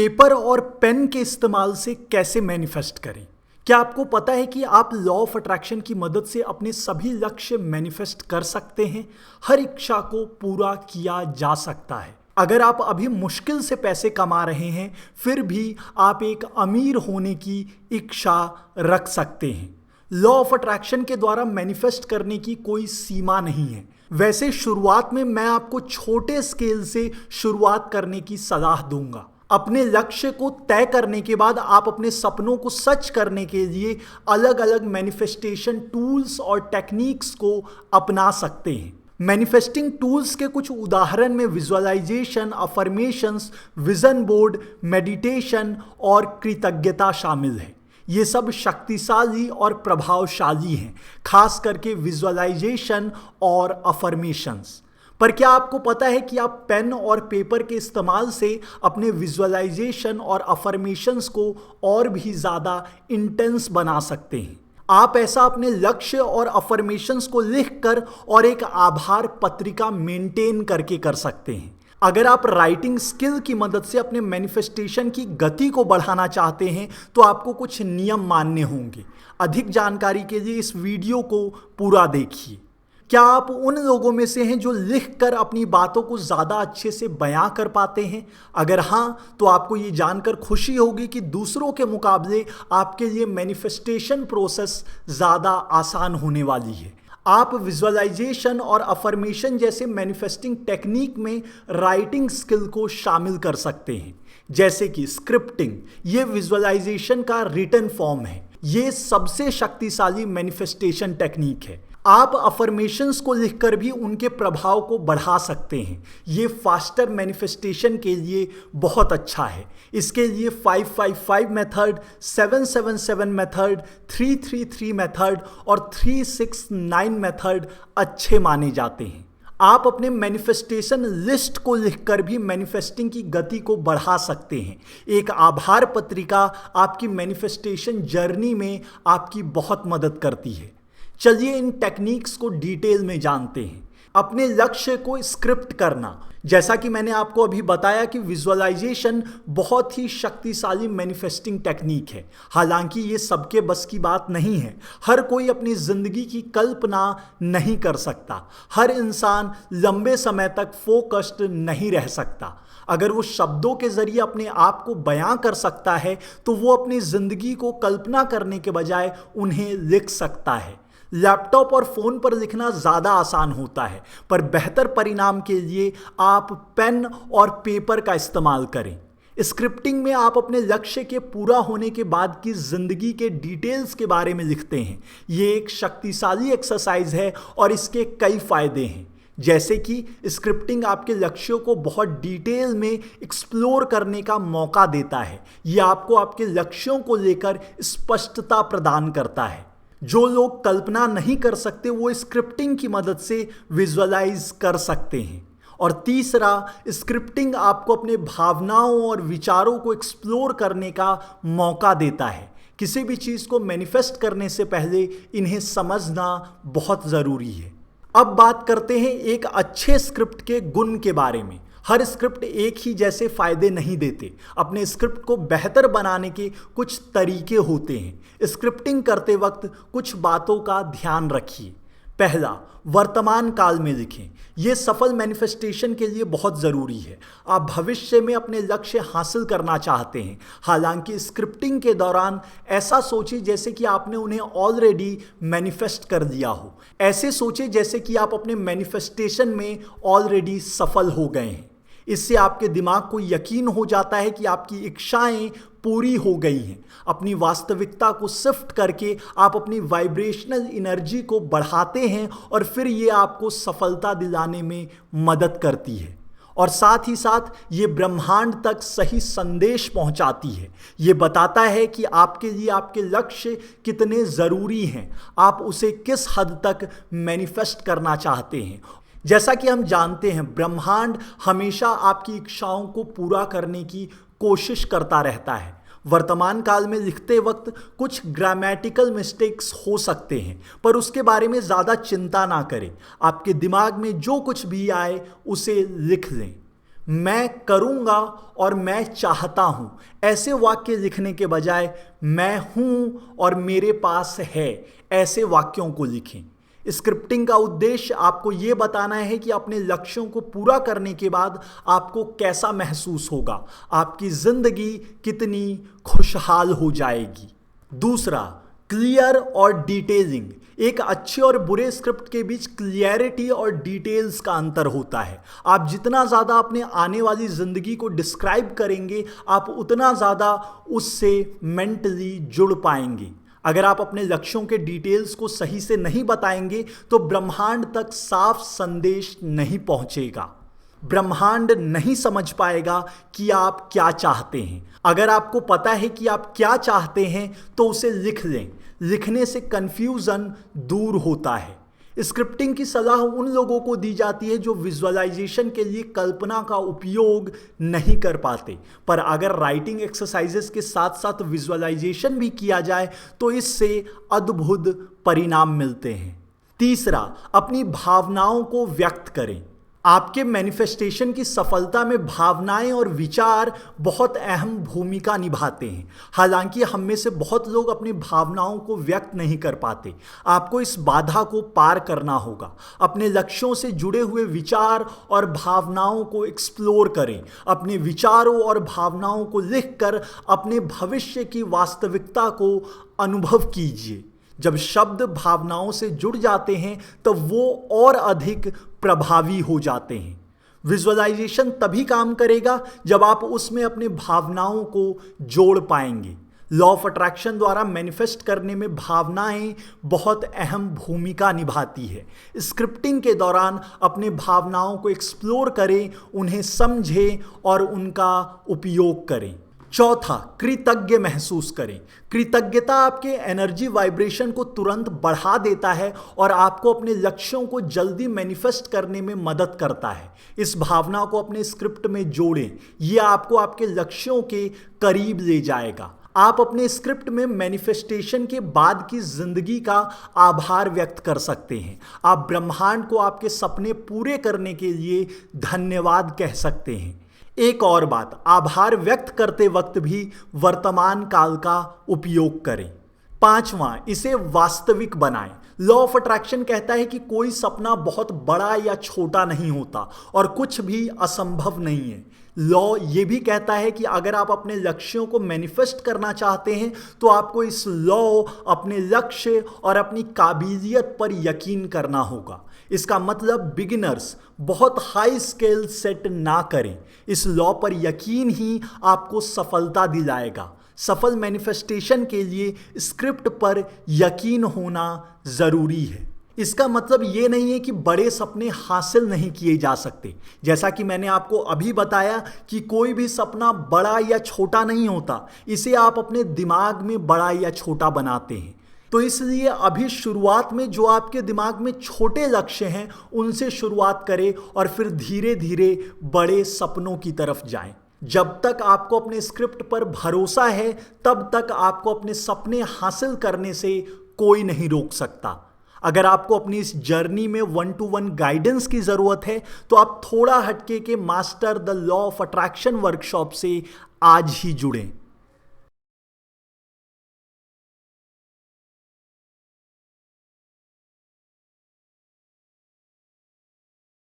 Paper और pen के इस्तेमाल से कैसे मैनिफेस्ट करें। क्या आपको पता है कि आप लॉ ऑफ अट्रैक्शन की मदद से अपने सभी लक्ष्य मैनिफेस्ट कर सकते हैं। हर इच्छा को पूरा किया जा सकता है। अगर आप अभी मुश्किल से पैसे कमा रहे हैं फिर भी आप एक अमीर होने की इच्छा रख सकते हैं। लॉ ऑफ अट्रैक्शन के द्वारा मैनिफेस्ट करने की कोई सीमा नहीं है। वैसे शुरुआत में मैं आपको छोटे स्केल से शुरुआत करने की सलाह दूंगा। अपने लक्ष्य को तय करने के बाद आप अपने सपनों को सच करने के लिए अलग अलग मैनिफेस्टेशन टूल्स और टेक्निक्स को अपना सकते हैं। मैनिफेस्टिंग टूल्स के कुछ उदाहरण में visualization, affirmations, vision board, meditation और कृतज्ञता शामिल है। ये सब शक्तिशाली और प्रभावशाली हैं, खास करके विजुअलाइजेशन और अफर्मेशंस। पर क्या आपको पता है कि आप पेन और पेपर के इस्तेमाल से अपने विजुअलाइजेशन और अफर्मेशंस को और भी ज़्यादा इंटेंस बना सकते हैं। आप ऐसा अपने लक्ष्य और अफर्मेशंस को लिखकर और एक आभार पत्रिका मेंटेन करके कर सकते हैं। अगर आप राइटिंग स्किल की मदद से अपने मैनिफेस्टेशन की गति को बढ़ाना चाहते हैं तो आपको कुछ नियम मानने होंगे। अधिक जानकारी के लिए इस वीडियो को पूरा देखिए। क्या आप उन लोगों में से हैं जो लिखकर अपनी बातों को ज़्यादा अच्छे से बयां कर पाते हैं? अगर हाँ, तो आपको ये जानकर खुशी होगी कि दूसरों के मुकाबले आपके लिए मैनिफेस्टेशन प्रोसेस ज़्यादा आसान होने वाली है। आप विजुअलाइजेशन और अफर्मेशन जैसे मैनिफेस्टिंग टेक्निक में राइटिंग स्किल को शामिल कर सकते हैं, जैसे कि स्क्रिप्टिंग। ये विजुअलाइजेशन का रिटन फॉर्म है। ये सबसे शक्तिशाली मैनिफेस्टेशन टेक्निक है। आप अफर्मेशंस को लिखकर भी उनके प्रभाव को बढ़ा सकते हैं। ये फास्टर मैनिफेस्टेशन के लिए बहुत अच्छा है। इसके लिए 555 मेथड, 777 मेथड, 333 मेथड और 369 मेथड अच्छे माने जाते हैं। आप अपने मैनिफेस्टेशन लिस्ट को लिखकर भी मैनिफेस्टिंग की गति को बढ़ा सकते हैं। एक आभार पत्रिका आपकी मैनिफेस्टेशन जर्नी में आपकी बहुत मदद करती है। चलिए इन टेक्निक्स को डिटेल में जानते हैं। अपने लक्ष्य को स्क्रिप्ट करना। जैसा कि मैंने आपको अभी बताया कि विजुअलाइजेशन बहुत ही शक्तिशाली मैनिफेस्टिंग टेक्निक है। हालांकि ये सबके बस की बात नहीं है। हर कोई अपनी जिंदगी की कल्पना नहीं कर सकता। हर इंसान लंबे समय तक फोकस्ड नहीं रह सकता। अगर वो शब्दों के जरिए अपने आप को बयां कर सकता है तो वो अपनी जिंदगी को कल्पना करने के बजाय उन्हें लिख सकता है। लैपटॉप और फ़ोन पर लिखना ज़्यादा आसान होता है, पर बेहतर परिणाम के लिए आप पेन और पेपर का इस्तेमाल करें। स्क्रिप्टिंग में आप अपने लक्ष्य के पूरा होने के बाद की ज़िंदगी के डिटेल्स के बारे में लिखते हैं। ये एक शक्तिशाली एक्सरसाइज है और इसके कई फ़ायदे हैं, जैसे कि स्क्रिप्टिंग आपके लक्ष्यों को बहुत डिटेल में एक्सप्लोर करने का मौका देता है। ये आपको आपके लक्ष्यों को लेकर स्पष्टता प्रदान करता है। जो लोग कल्पना नहीं कर सकते वो स्क्रिप्टिंग की मदद से विजुअलाइज कर सकते हैं। और तीसरा, स्क्रिप्टिंग आपको अपने भावनाओं और विचारों को एक्सप्लोर करने का मौका देता है। किसी भी चीज़ को मैनिफेस्ट करने से पहले इन्हें समझना बहुत ज़रूरी है। अब बात करते हैं एक अच्छे स्क्रिप्ट के गुण के बारे में। हर स्क्रिप्ट एक ही जैसे फ़ायदे नहीं देते। अपने स्क्रिप्ट को बेहतर बनाने के कुछ तरीके होते हैं। स्क्रिप्टिंग करते वक्त कुछ बातों का ध्यान रखिए। पहला, वर्तमान काल में लिखें। यह सफल मैनिफेस्टेशन के लिए बहुत ज़रूरी है। आप भविष्य में अपने लक्ष्य हासिल करना चाहते हैं, हालांकि स्क्रिप्टिंग के दौरान ऐसा सोचिए जैसे कि आपने उन्हें ऑलरेडी मैनिफेस्ट कर दिया हो। ऐसे सोचिए जैसे कि आप अपने मैनिफेस्टेशन में ऑलरेडी सफल हो गए हैं। इससे आपके दिमाग को यकीन हो जाता है कि आपकी इच्छाएं पूरी हो गई हैं। अपनी वास्तविकता को शिफ्ट करके आप अपनी वाइब्रेशनल एनर्जी को बढ़ाते हैं और फिर ये आपको सफलता दिलाने में मदद करती है। और साथ ही साथ ये ब्रह्मांड तक सही संदेश पहुंचाती है। ये बताता है कि आपके लिए आपके लक्ष्य कितने ज़रूरी हैं, आप उसे किस हद तक मैनिफेस्ट करना चाहते हैं। जैसा कि हम जानते हैं, ब्रह्मांड हमेशा आपकी इच्छाओं को पूरा करने की कोशिश करता रहता है। वर्तमान काल में लिखते वक्त कुछ ग्रामेटिकल मिस्टेक्स हो सकते हैं, पर उसके बारे में ज़्यादा चिंता ना करें। आपके दिमाग में जो कुछ भी आए उसे लिख लें। मैं करूंगा और मैं चाहता हूं, ऐसे वाक्य लिखने के बजाय मैं हूं और मेरे पास है, ऐसे वाक्यों को लिखें। स्क्रिप्टिंग का उद्देश्य आपको यह बताना है कि अपने लक्ष्यों को पूरा करने के बाद आपको कैसा महसूस होगा, आपकी जिंदगी कितनी खुशहाल हो जाएगी। दूसरा, क्लियर और डिटेलिंग। एक अच्छे और बुरे स्क्रिप्ट के बीच क्लियरिटी और डिटेल्स का अंतर होता है। आप जितना ज़्यादा अपने आने वाली ज़िंदगी को डिस्क्राइब करेंगे, आप उतना ज़्यादा उससे मेंटली जुड़ पाएंगे। अगर आप अपने लक्ष्यों के डिटेल्स को सही से नहीं बताएंगे तो ब्रह्मांड तक साफ संदेश नहीं पहुंचेगा। ब्रह्मांड नहीं समझ पाएगा कि आप क्या चाहते हैं। अगर आपको पता है कि आप क्या चाहते हैं तो उसे लिख लें। लिखने से कंफ्यूजन दूर होता है। स्क्रिप्टिंग की सलाह उन लोगों को दी जाती है जो विजुअलाइजेशन के लिए कल्पना का उपयोग नहीं कर पाते, पर अगर राइटिंग एक्सरसाइजेस के साथ साथ विजुअलाइजेशन भी किया जाए तो इससे अद्भुत परिणाम मिलते हैं। तीसरा, अपनी भावनाओं को व्यक्त करें। आपके मैनिफेस्टेशन की सफलता में भावनाएं और विचार बहुत अहम भूमिका निभाते हैं। हालांकि हम में से बहुत लोग अपनी भावनाओं को व्यक्त नहीं कर पाते। आपको इस बाधा को पार करना होगा। अपने लक्ष्यों से जुड़े हुए विचार और भावनाओं को एक्सप्लोर करें। अपने विचारों और भावनाओं को लिखकर अपने भविष्य की वास्तविकता को अनुभव कीजिए। जब शब्द भावनाओं से जुड़ जाते हैं तब वो और अधिक प्रभावी हो जाते हैं। विजुअलाइजेशन तभी काम करेगा जब आप उसमें अपनी भावनाओं को जोड़ पाएंगे। लॉ ऑफ अट्रैक्शन द्वारा मैनिफेस्ट करने में भावनाएं बहुत अहम भूमिका निभाती है। स्क्रिप्टिंग के दौरान अपनी भावनाओं को एक्सप्लोर करें, उन्हें समझें और उनका उपयोग करें। चौथा, कृतज्ञ महसूस करें। कृतज्ञता आपके एनर्जी वाइब्रेशन को तुरंत बढ़ा देता है और आपको अपने लक्ष्यों को जल्दी मैनिफेस्ट करने में मदद करता है। इस भावना को अपने स्क्रिप्ट में जोड़ें। यह आपको आपके लक्ष्यों के करीब ले जाएगा। आप अपने स्क्रिप्ट में मैनिफेस्टेशन के बाद की जिंदगी का आभार व्यक्त कर सकते हैं। आप ब्रह्मांड को आपके सपने पूरे करने के लिए धन्यवाद कह सकते हैं। एक और बात, आभार व्यक्त करते वक्त भी वर्तमान काल का उपयोग करें। पांचवां, इसे वास्तविक बनाएं। लॉ ऑफ अट्रैक्शन कहता है कि कोई सपना बहुत बड़ा या छोटा नहीं होता और कुछ भी असंभव नहीं है। लॉ ये भी कहता है कि अगर आप अपने लक्ष्यों को मैनिफेस्ट करना चाहते हैं तो आपको इस लॉ, अपने लक्ष्य और अपनी काबिलियत पर यकीन करना होगा। इसका मतलब बिगिनर्स बहुत हाई स्केल सेट ना करें। इस लॉ पर यकीन ही आपको सफलता दिलाएगा। सफल मैनिफेस्टेशन के लिए स्क्रिप्ट पर यकीन होना जरूरी है। इसका मतलब ये नहीं है कि बड़े सपने हासिल नहीं किए जा सकते। जैसा कि मैंने आपको अभी बताया कि कोई भी सपना बड़ा या छोटा नहीं होता, इसे आप अपने दिमाग में बड़ा या छोटा बनाते हैं। तो इसलिए अभी शुरुआत में जो आपके दिमाग में छोटे लक्ष्य हैं उनसे शुरुआत करें और फिर धीरे धीरे बड़े सपनों की तरफ जाएं। जब तक आपको अपने स्क्रिप्ट पर भरोसा है तब तक आपको अपने सपने हासिल करने से कोई नहीं रोक सकता। अगर आपको अपनी इस जर्नी में 1-to-1 गाइडेंस की ज़रूरत है तो आप थोड़ा हटके के master the law of attraction workshop से आज ही जुड़ें।